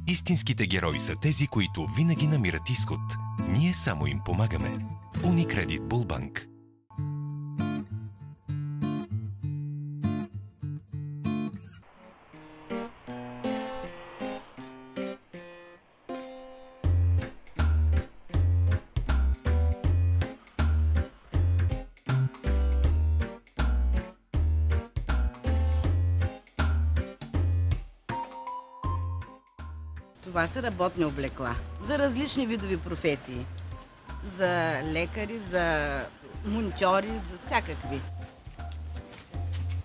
Истинските герои са тези, които винаги намират изход. Ние само им помагаме. Unicredit Bullbank. Това са работни облекла за различни видови професии. За лекари, за монтьори, за всякакви.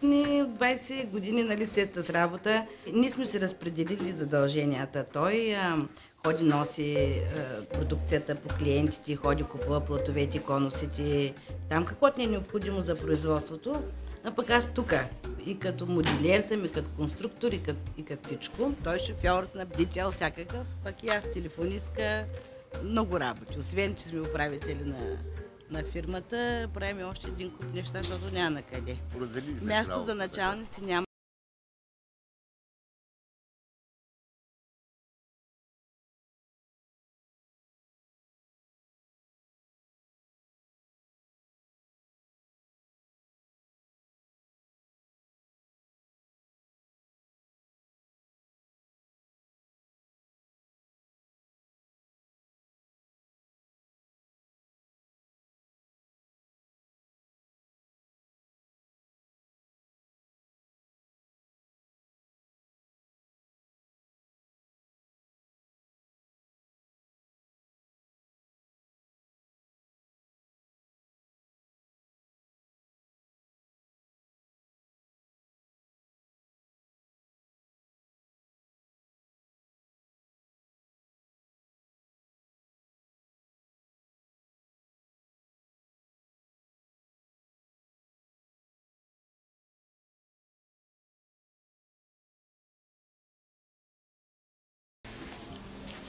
Ние 20 години, нали, след с работа, ние сме си разпределили задълженията. Той ходи, носи продукцията по клиентите, ходи, купува платовете, конусите, там каквото ни е необходимо за производството. А пък аз тук и като моделер съм, и като конструктор, и като всичко. Той шофьор, снабдител, всякакъв, пък и аз телефонистка, много работи. Освен, че сме управители на фирмата, правим още един куп неща, защото няма на къде. Място за началници няма.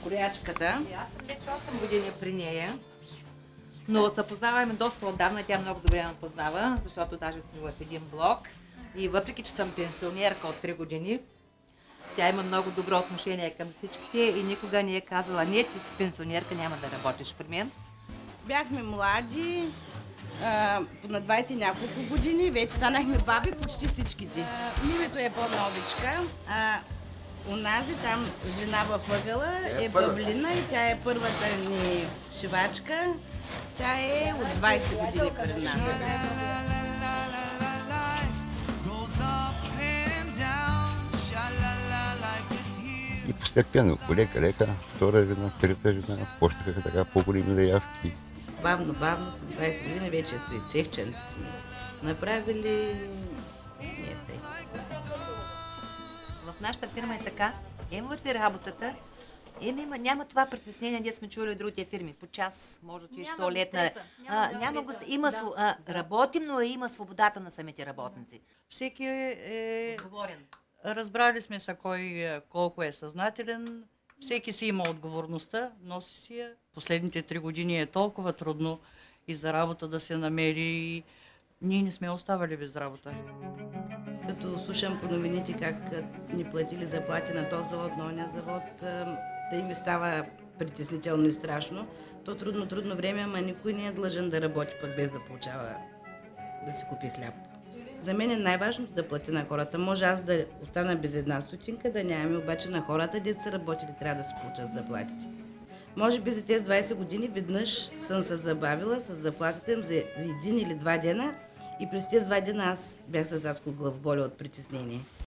Кроячката. Аз съм вече 8 години при нея, но се познаваме доста отдавна, тя много добре ме познава, защото даже сме в един блок. И въпреки, че съм пенсионерка от 3 години, тя има много добро отношение към всичките и никога не е казала: не, ти си пенсионерка, няма да работиш при мен. Бяхме млади, на 20 няколко години, вече станахме баби почти всичките. Мимето е по-новичка, унази там жена във ъгъла е Баблина и тя е първата ни шивачка. Тя е от 20 години при нас. И постепенно, лека, втора жена, трета жена, почнаха така по-големи заявки. Бавно, след 20 години вече и цехченци сме направили. В нашата фирма е така, върви работата, няма това притеснение, дето сме чули от другите фирми. По час, може да е туалетна. Работим, но има свободата на самите работници. Всеки е Отговорен. Разбрали сме се кой колко е съзнателен. Всеки си има отговорността, носи си я. Последните 3 години е толкова трудно и за работа да се намери. Ние не сме оставали без работа. Като слушам по новините как ни платили заплати на този завод, на оня завод, да им става притеснително и страшно. То трудно време, ама никой не е длъжен да работи пък без да получава, да си купи хляб. За мен е най-важното да плати на хората. Може аз да остана без една стотинка, да нямаме, обаче на хората, дето са работили, трябва да си получат заплатите. Може би за тези 20 години веднъж съм се забавила с заплатите им за 1 или 2 дена и през тези 2 дена аз бях с адско главоболие от притеснение.